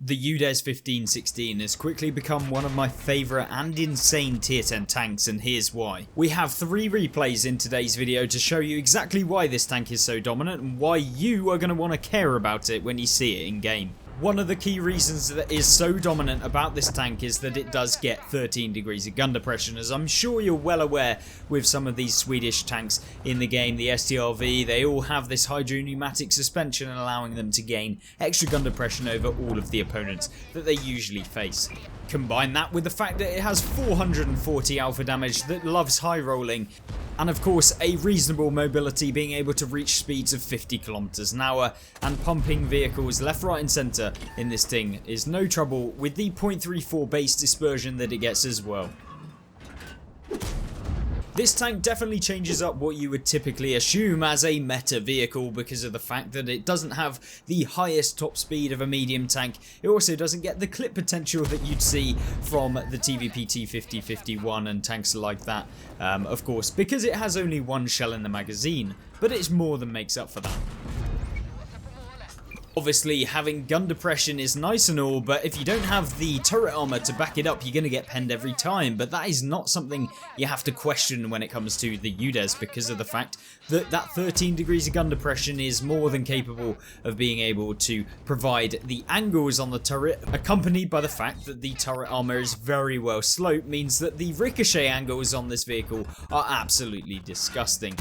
The udes 1516 has quickly become one of my favourite and insane tier 10 tanks, and here's why. We have 3 replays in today's video to show you exactly why this tank is so dominant and why you are going to want to care about it when you see it in game. One of the key reasons that is so dominant about this tank is that it does get 13 degrees of gun depression, as I'm sure you're well aware with some of these Swedish tanks in the game. The STRV, they all have this hydro-pneumatic suspension allowing them to gain extra gun depression over all of the opponents that they usually face. Combine that with the fact that it has 440 alpha damage that loves high rolling, and of course a reasonable mobility, being able to reach speeds of 50 kilometers an hour, and pumping vehicles left, right and centre in this thing is no trouble with the 0.34 base dispersion that it gets as well. This tank definitely changes up what you would typically assume as a meta vehicle because of the fact that it doesn't have the highest top speed of a medium tank. It also doesn't get the clip potential that you'd see from the TVP T5051 and tanks like that, of course, because it has only one shell in the magazine, but it's more than makes up for that. Obviously, having gun depression is nice and all, but if you don't have the turret armor to back it up, you're going to get penned every time. But that is not something you have to question when it comes to the udes, because of the fact that that 13 degrees of gun depression is more than capable of being able to provide the angles on the turret, accompanied by the fact that the turret armor is very well sloped, means that the ricochet angles on this vehicle are absolutely disgusting.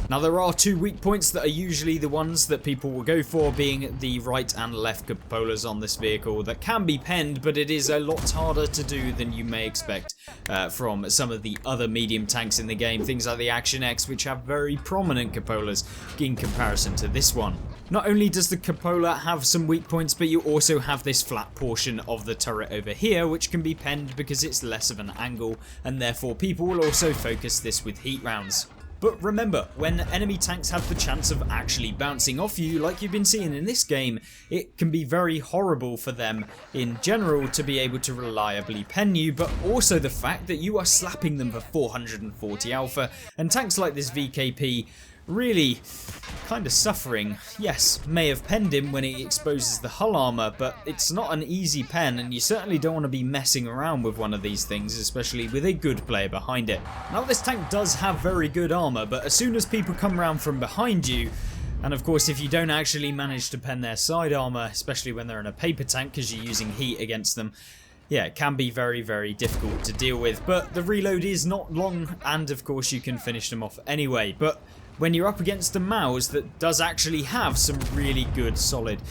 Now, there are 2 weak points that are usually the ones that people will go for, being the right and left cupolas on this vehicle that can be penned, but it is a lot harder to do than you may expect from some of the other medium tanks in the game, things like the Action X, which have very prominent cupolas in comparison to this one. Not only does the cupola have some weak points, but you also have this flat portion of the turret over here which can be penned because it's less of an angle, and therefore people will also focus this with heat rounds. But remember, when enemy tanks have the chance of actually bouncing off you, like you've been seeing in this game, it can be very horrible for them in general to be able to reliably pen you, but also the fact that you are slapping them for 440 alpha, and tanks like this VKP really kind of suffering. Yes, may have penned him when he exposes the hull armor, but it's not an easy pen, and you certainly don't want to be messing around with one of these things, especially with a good player behind it. Now, this tank does have very good armor, but as soon as people come around from behind you, and of course if you don't actually manage to pen their side armor, especially when they're in a paper tank because you're using heat against them, yeah, it can be very, very difficult to deal with. But the reload is not long, and of course you can finish them off anyway. But when you're up against a mouse that does actually have some really good solid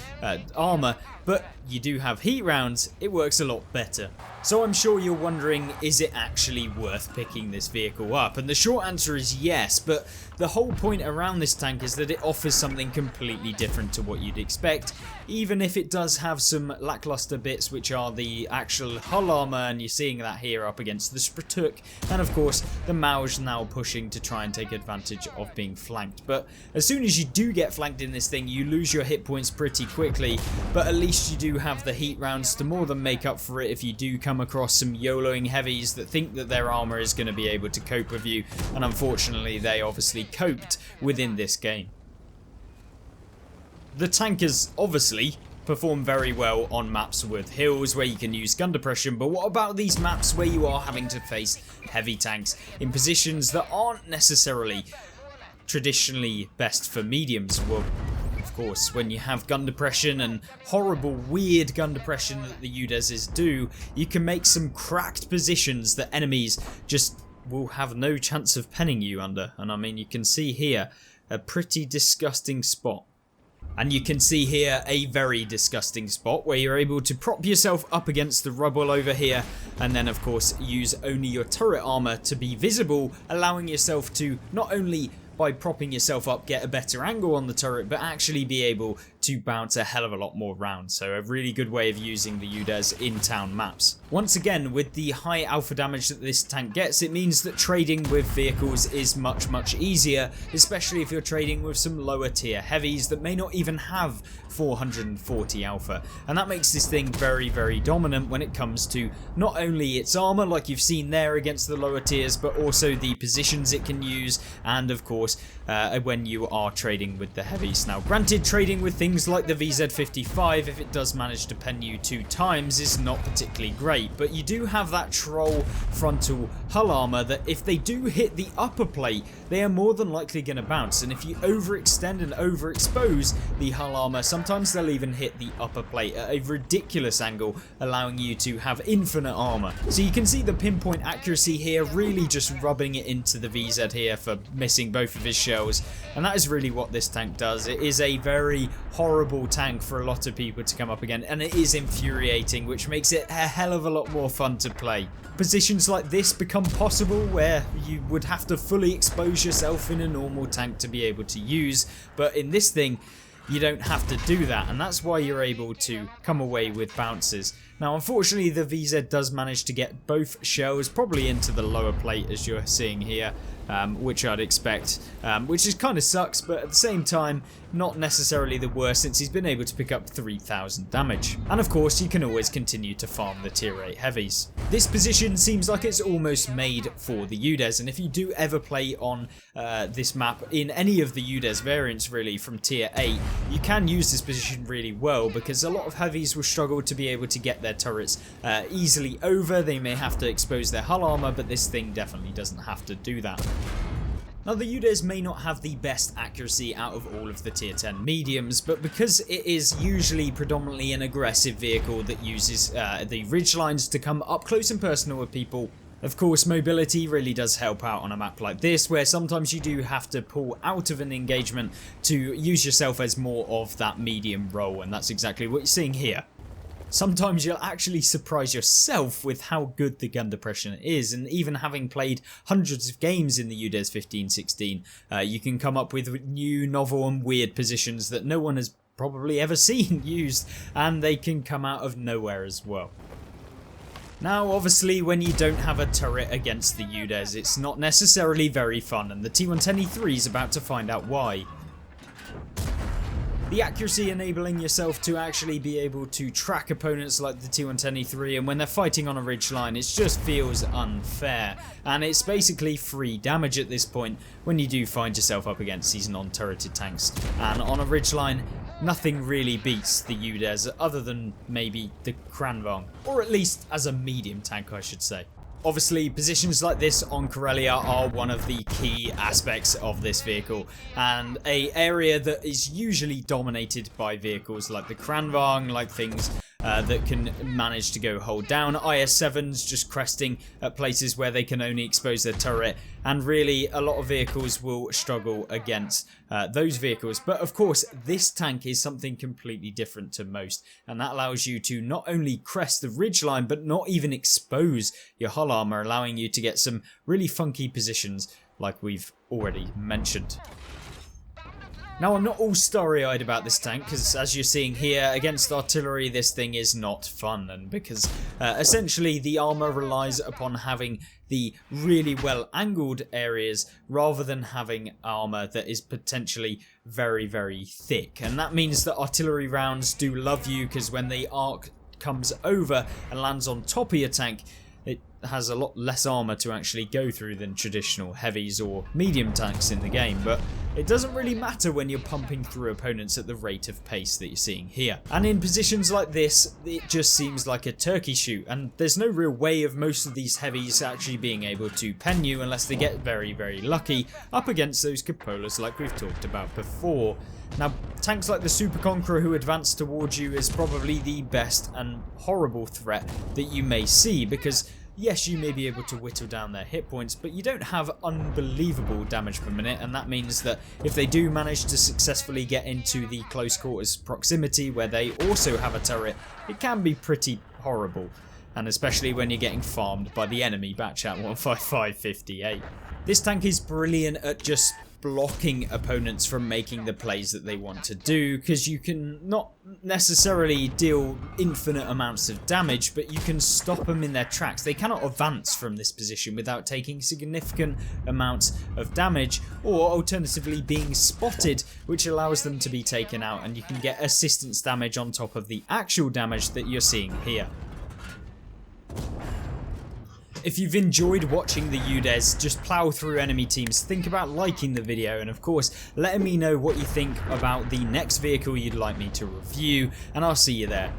armor, but you do have heat rounds, it works a lot better. So I'm sure you're wondering, is it actually worth picking this vehicle up? And the short answer is yes, but the whole point around this tank is that it offers something completely different to what you'd expect, even if it does have some lackluster bits, which are the actual hull armor, and you're seeing that here up against the Spratuk, and of course the Mauj now pushing to try and take advantage of being flanked. But as soon as you do get flanked in this thing, you lose your hit points pretty quickly, but at least you do have the heat rounds to more than make up for it if you do come across some YOLOing heavies that think that their armor is going to be able to cope with you, and unfortunately they obviously coped within this game. The tankers obviously perform very well on maps with hills where you can use gun depression, but what about these maps where you are having to face heavy tanks in positions that aren't necessarily traditionally best for mediums? Well, of course, when you have gun depression and horrible weird gun depression that the udeses do, you can make some cracked positions that enemies just will have no chance of penning you under. And I mean, you can see here a pretty disgusting spot. And you can see here a very disgusting spot where you're able to prop yourself up against the rubble over here, and then of course use only your turret armor to be visible, allowing yourself to not only by propping yourself up get a better angle on the turret, but actually be able to bounce a hell of a lot more rounds. So a really good way of using the udes in town maps. Once again, with the high alpha damage that this tank gets, it means that trading with vehicles is much easier, especially if you're trading with some lower tier heavies that may not even have 440 alpha, and that makes this thing very dominant when it comes to not only its armor like you've seen there against the lower tiers, but also the positions it can use, and of course when you are trading with the heavies. Now granted, trading with things things like the VZ55, if it does manage to pen you 2 times, is not particularly great, but you do have that troll frontal hull armor that if they do hit the upper plate, they are more than likely going to bounce, and if you overextend and overexpose the hull armor, sometimes they'll even hit the upper plate at a ridiculous angle, allowing you to have infinite armor. So you can see the pinpoint accuracy here really just rubbing it into the VZ here for missing both of his shells, and that is really what this tank does. It is a very horrible tank for a lot of people to come up against, and it is infuriating, which makes it a hell of a lot more fun to play. Positions like this become possible where you would have to fully expose yourself in a normal tank to be able to use, but in this thing you don't have to do that, and that's why you're able to come away with bounces. Now unfortunately the VZ does manage to get both shells probably into the lower plate, as you're seeing here, which I'd expect, which is kind of sucks, but at the same time not necessarily the worst, since he's been able to pick up 3,000 damage. And of course you can always continue to farm the tier 8 heavies. This position seems like it's almost made for the udes, and if you do ever play on this map in any of the udes variants really from tier 8, you can use this position really well, because a lot of heavies will struggle to be able to get their turrets easily over. They may have to expose their hull armor, but this thing definitely doesn't have to do that. Now the udes may not have the best accuracy out of all of the tier 10 mediums, but because it is usually predominantly an aggressive vehicle that uses the ridgelines to come up close and personal with people, of course mobility really does help out on a map like this, where sometimes you do have to pull out of an engagement to use yourself as more of that medium role, and that's exactly what you're seeing here. Sometimes you'll actually surprise yourself with how good the gun depression is, and even having played hundreds of games in the udes 15-16, you can come up with new, novel and weird positions that no one has probably ever seen used, and they can come out of nowhere as well. Now obviously when you don't have a turret against the udes, it's not necessarily very fun, and the T110E3 is about to find out why. The accuracy enabling yourself to actually be able to track opponents like the T110E3, and when they're fighting on a ridge line it just feels unfair, and it's basically free damage at this point when you do find yourself up against these non-turreted tanks, and on a ridge line nothing really beats the udes other than maybe the Kranvang, or at least as a medium tank I should say. Obviously positions like this on Corellia are one of the key aspects of this vehicle, and an area that is usually dominated by vehicles like the Kranvang, like things that can manage to go hold down, IS-7s just cresting at places where they can only expose their turret, and really a lot of vehicles will struggle against those vehicles. But of course this tank is something completely different to most, and that allows you to not only crest the ridgeline but not even expose your hull armor, allowing you to get some really funky positions like we've already mentioned. Now I'm not all starry-eyed about this tank, because as you're seeing here, against artillery this thing is not fun, and because essentially the armour relies upon having the really well angled areas rather than having armour that is potentially very, very thick, and that means that artillery rounds do love you, because when the arc comes over and lands on top of your tank, it has a lot less armour to actually go through than traditional heavies or medium tanks in the game, but it doesn't really matter when you're pumping through opponents at the rate of pace that you're seeing here. And in positions like this, it just seems like a turkey shoot, and there's no real way of most of these heavies actually being able to pen you unless they get very, very lucky up against those cupolas like we've talked about before. Now, tanks like the Super Conqueror who advance towards you is probably the best and horrible threat that you may see, because yes, you may be able to whittle down their hit points, but you don't have unbelievable damage per minute, and that means that if they do manage to successfully get into the close quarters proximity where they also have a turret, it can be pretty horrible, and especially when you're getting farmed by the enemy batch at 155.58. This tank is brilliant at just blocking opponents from making the plays that they want to do, because you can not necessarily deal infinite amounts of damage, but you can stop them in their tracks. They cannot advance from this position without taking significant amounts of damage, or alternatively being spotted, which allows them to be taken out, and you can get assistance damage on top of the actual damage that you're seeing here. If you've enjoyed watching the udes just plow through enemy teams, think about liking the video and of course letting me know what you think about the next vehicle you'd like me to review, and I'll see you there.